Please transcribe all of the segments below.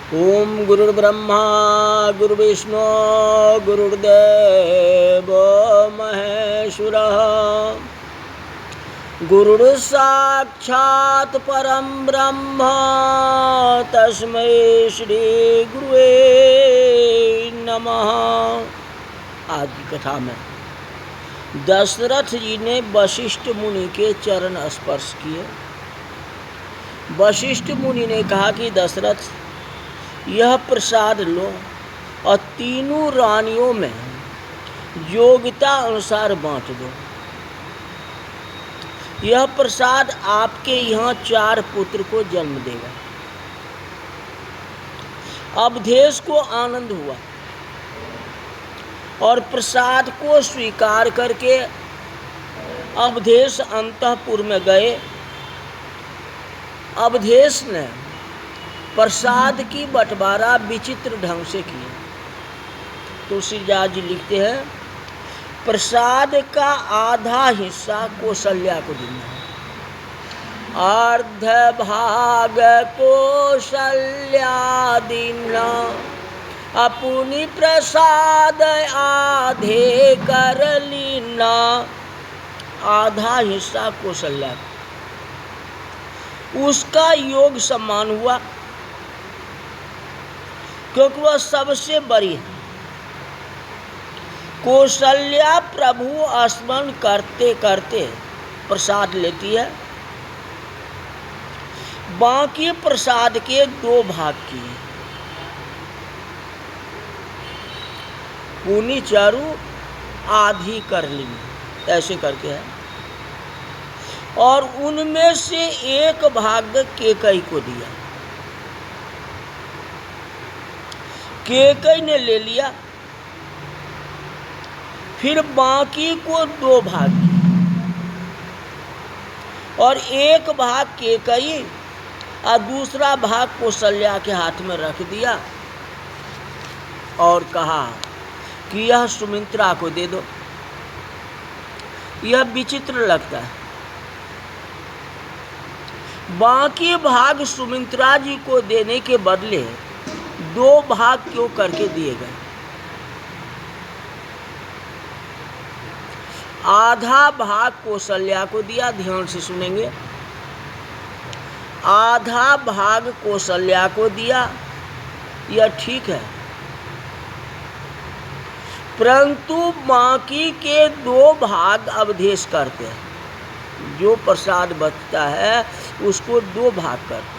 ओम गुरुर्ब्रह्मा गुरुर्विष्णु गुरुर्देव महेश्वरः गुरुर्साक्षात् परं ब्रह्म तस्मै श्री गुरुवे नमः। आज की कथा में दशरथ जी ने वशिष्ठ मुनि के चरण स्पर्श किए। वशिष्ठ मुनि ने कहा कि दशरथ, यह प्रसाद लो और तीनों रानियों में योग्यता अनुसार बांट दो। यह प्रसाद आपके यहाँ 4 पुत्र को जन्म देगा। अवधेश को आनंद हुआ और प्रसाद को स्वीकार करके अवधेश अंतःपुर में गए। अवधेश ने प्रसाद की बंटवारा विचित्र ढंग से किया। तुलसीदास जी लिखते हैं, प्रसाद का आधा हिस्सा कौशल्या को देना है, अर्ध भाग कौशल्या दीना, अपनी प्रसाद आधे कर लीना। आधा हिस्सा कौशल्या, उसका योग सम्मान हुआ क्योंकि वह सबसे बड़ी है। कौशल्या प्रभु स्मरण करते करते प्रसाद लेती है। बाकी प्रसाद के 2 भाग किए, पूनी चारू आधी कर ली, ऐसे करके है। और उनमें से 1 भाग केकई को दिया। केकई ने ले लिया, फिर बाकी को 2 भाग किए और 1 भाग केकई और दूसरा भाग कौशल्या के हाथ में रख दिया और कहा कि यह सुमित्रा को दे दो। यह विचित्र लगता है। बाकी भाग सुमित्रा जी को देने के बदले 2 भाग क्यों करके दिए गए? आधा भाग कौशल्या को दिया, ध्यान से सुनेंगे। आधा भाग कौशल्या को दिया, यह ठीक है, परंतु बाकी के 2 भाग अवधेश करते हैं। जो प्रसाद बचता है उसको 2 भाग करते हैं।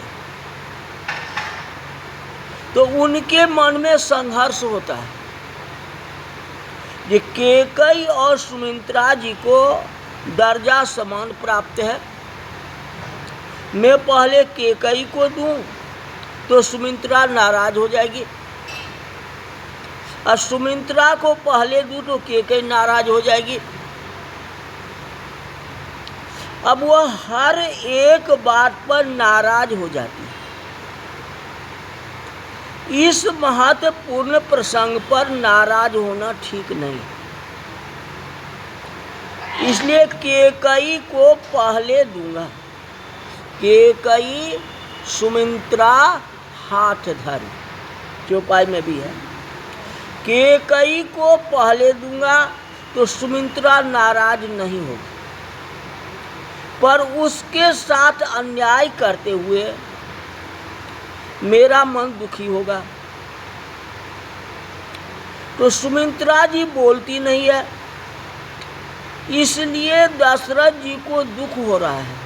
तो उनके मन में संघर्ष होता है। ये केकई और सुमित्रा जी को दर्जा समान प्राप्त है। मैं पहले केकई को दूं तो सुमित्रा नाराज हो जाएगी, और सुमित्रा को पहले दूं तो केकई नाराज हो जाएगी। अब वह हर एक बात पर नाराज हो जाती है। इस महत्वपूर्ण प्रसंग पर नाराज होना ठीक नहीं, इसलिए केकई को पहले दूंगा। केकई सुमित्रा हाथ धर, चौपाई में भी है। केकई को पहले दूंगा तो सुमित्रा नाराज नहीं होगी, पर उसके साथ अन्याय करते हुए मेरा मन दुखी होगा। तो सुमित्रा जी बोलती नहीं है, इसलिए दशरथ जी को दुख हो रहा है।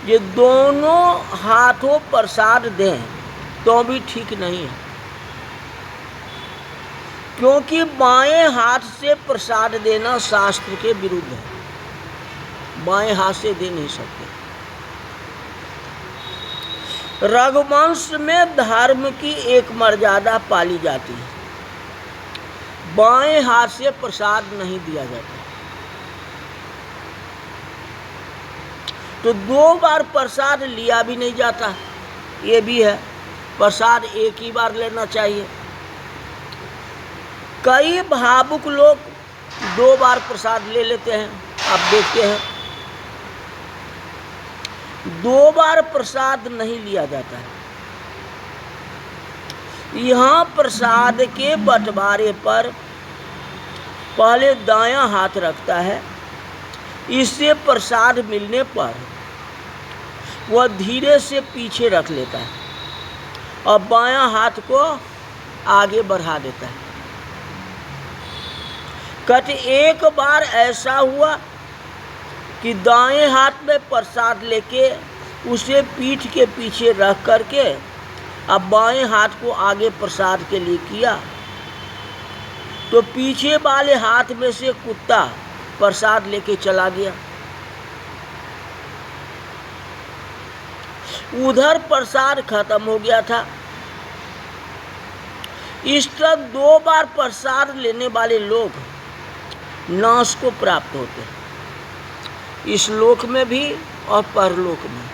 ये दोनों हाथों प्रसाद दें तो भी ठीक नहीं है, क्योंकि बाएं हाथ से प्रसाद देना शास्त्र के विरुद्ध है। बाएं हाथ से दे नहीं सकते। रघुवंश में धर्म की एक मर्यादा पाली जाती है, बाएं हाथ से प्रसाद नहीं दिया जाता। तो 2 बार प्रसाद लिया भी नहीं जाता, ये भी है। प्रसाद एक ही बार लेना चाहिए। कई भावुक लोग 2 बार प्रसाद ले लेते हैं। आप देखते हैं 2 बार प्रसाद नहीं लिया जाता है। यहाँ प्रसाद के बंटवारे पर पहले दायां हाथ रखता है। इससे प्रसाद मिलने पर वह धीरे से पीछे रख लेता है और बायां हाथ को आगे बढ़ा देता है। कहते एक बार ऐसा हुआ कि दाएं हाथ में प्रसाद लेके उसे पीठ के पीछे रख करके अब बाएं हाथ को आगे प्रसाद के लिए किया, तो पीछे वाले हाथ में से कुत्ता प्रसाद लेके चला गया। उधर प्रसाद खत्म हो गया था। इस तरह 2 बार प्रसाद लेने वाले लोग नाश को प्राप्त होते हैं, इस लोक में भी और परलोक में।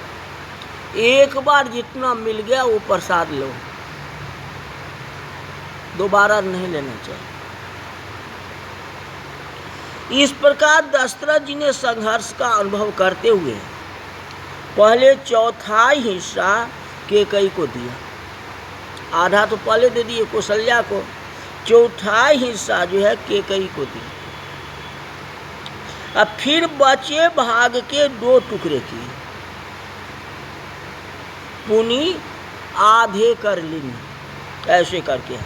एक बार जितना मिल गया वो प्रसाद लो, दोबारा नहीं लेना चाहिए। इस प्रकार दशरथ जी ने संघर्ष का अनुभव करते हुए पहले चौथाई हिस्सा कैकेयी को दिया। आधा तो पहले दे दिए कौशल्या को, चौथाई हिस्सा जो है कैकेयी को दिया। अब फिर बचे भाग के 2 टुकड़े किए, पुनी आधे कर लीन, ऐसे करके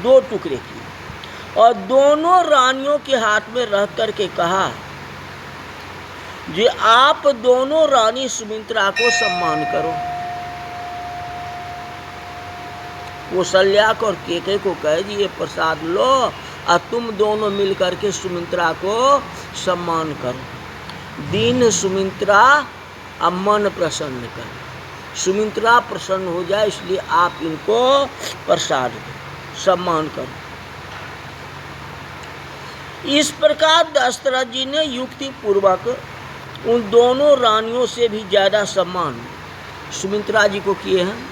2 टुकड़े किए और दोनों रानियों के हाथ में रख करके कहा कि आप दोनों रानी सुमित्रा को सम्मान करो। कौशल्या को और कैकेयी को कहे जी ये प्रसाद लो और तुम दोनों मिल करके सुमित्रा को सम्मान करो। दीन सुमित्रा अब मन प्रसन्न कर, सुमित्रा प्रसन्न हो जाए, इसलिए आप इनको प्रसाद दो, सम्मान करो। इस प्रकार दशरथ जी ने युक्ति पूर्वक उन दोनों रानियों से भी ज्यादा सम्मान सुमित्रा जी को किए हैं।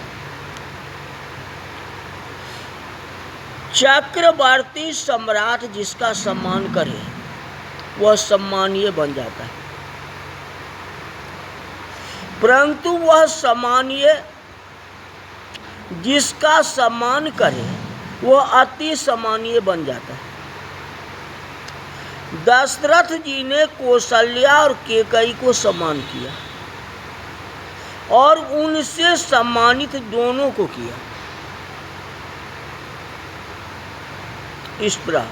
चक्रवर्ती सम्राट जिसका सम्मान करे वह सम्मानीय बन जाता है, परंतु वह सम्मानीय जिसका सम्मान करे वह अति सम्मानीय बन जाता है। दशरथ जी ने कौशल्या और कैकेयी को सम्मान किया और उनसे सम्मानित दोनों को किया। इस प्रकार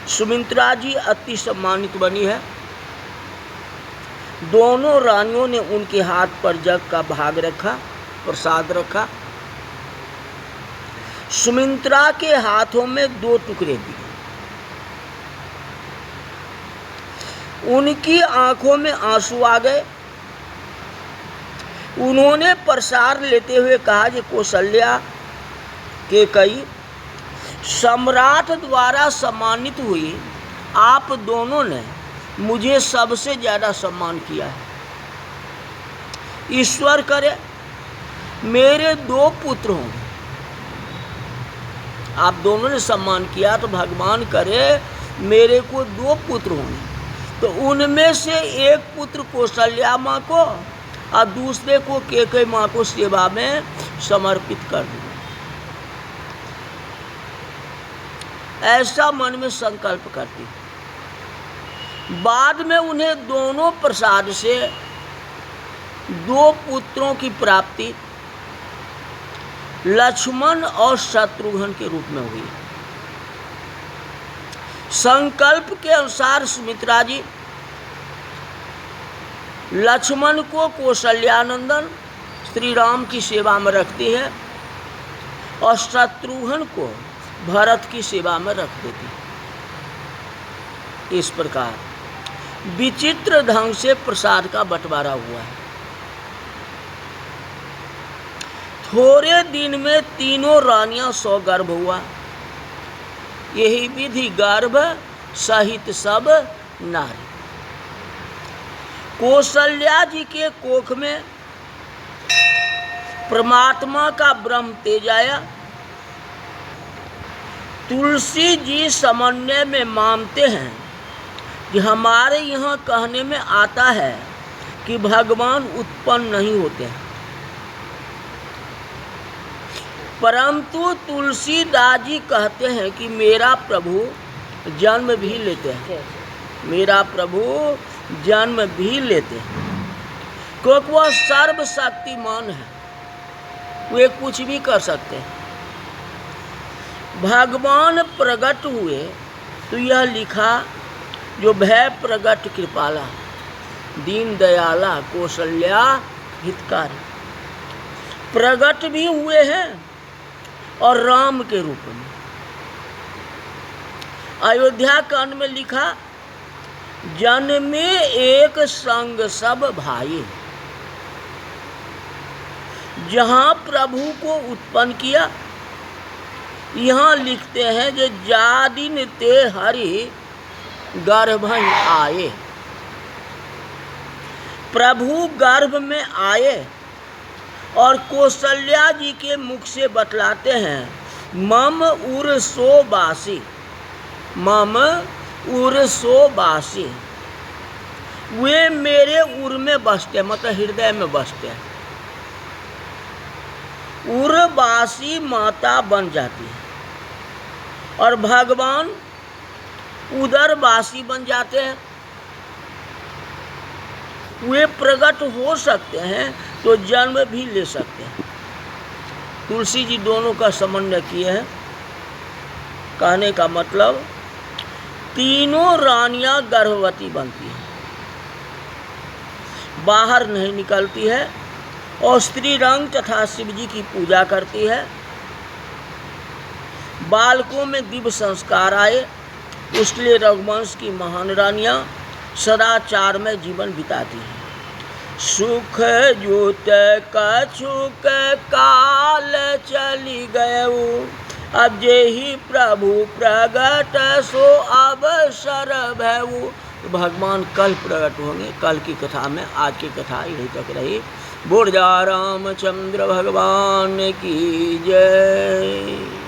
सुमित्रा जी अति सम्मानित बनी है। दोनों रानियों ने उनके हाथ पर जग का भाग रखा, प्रसाद रखा। सुमित्रा के हाथों में 2 टुकड़े दिए। उनकी आंखों में आंसू आ गए। उन्होंने प्रसाद लेते हुए कहा कि कौशल्या कैकेयी सम्राट द्वारा सम्मानित हुई, आप दोनों ने मुझे सबसे ज्यादा सम्मान किया है। ईश्वर करे मेरे 2 पुत्र हों। आप दोनों ने सम्मान किया तो भगवान करे मेरे को 2 पुत्र होंगे, तो उनमें से एक पुत्र कौशल्या माँ को और दूसरे को कैकेयी माँ को सेवा में समर्पित कर दूंगा। ऐसा मन में संकल्प करती। बाद में उन्हें दोनों प्रसाद से 2 पुत्रों की प्राप्ति लक्ष्मण और शत्रुघ्न के रूप में हुई। संकल्प के अनुसार सुमित्रा जी लक्ष्मण को कौशल्यानंदन श्री राम की सेवा में रखती है और शत्रुघ्न को भरत की सेवा में रख देती है। इस प्रकार विचित्र ढंग से प्रसाद का बंटवारा हुआ है। थोड़े दिन में तीनों रानियां सौगर्भ हुआ। यही विधि गर्भ सहित सब नारी। कौशल्या जी के कोख में परमात्मा का ब्रह्म तेज आया। तुलसी जी समन्वय में मानते हैं कि हमारे यहाँ कहने में आता है कि भगवान उत्पन्न नहीं होते हैं। परंतु तुलसीदास जी कहते हैं कि मेरा प्रभु जन्म भी लेते हैं, मेरा प्रभु जन्म भी लेते हैं, क्योंकि वह सर्वशक्तिमान है, वे कुछ भी कर सकते हैं। भगवान प्रकट हुए तो यह लिखा, जो भय प्रकट कृपाला, दीन दयाला कौशल्या हितकारी, प्रकट भी हुए हैं और राम के रूप में। अयोध्या कांड में लिखा, जन्मे एक संग सब भाई, जहां प्रभु को उत्पन्न किया, यहाँ लिखते हैं जो जादिन ते हरि गर्भ आए, प्रभु गर्भ में आए। और कौशल्या जी के मुख से बतलाते हैं, मम उर सो बासी, मम उर सो बासी, वे मेरे उर में बसते, मतलब हृदय में बसते हैं। उर्वासी माता बन जाती है और भगवान उदरवासी बन जाते हैं। वे प्रकट हो सकते हैं तो जन्म भी ले सकते हैं। तुलसी जी दोनों का समन्वय किए हैं। कहने का मतलब, तीनों रानियां गर्भवती बनती हैं, बाहर नहीं निकलती है और स्त्री रंग तथा शिव जी की पूजा करती है। बालकों में दिव्य संस्कार आए, उसके लिए रघुवंश की महान रानियां सदाचार में जीवन बिताती हैं। सुख जुत कछुक काल चली गए, अब जेहि प्रभु प्रगट सो अवसर भयउ। भगवान कल प्रकट होंगे। कल की कथा में आज की कथा यही तक रही। बोल जा रामचंद्र भगवान की जय।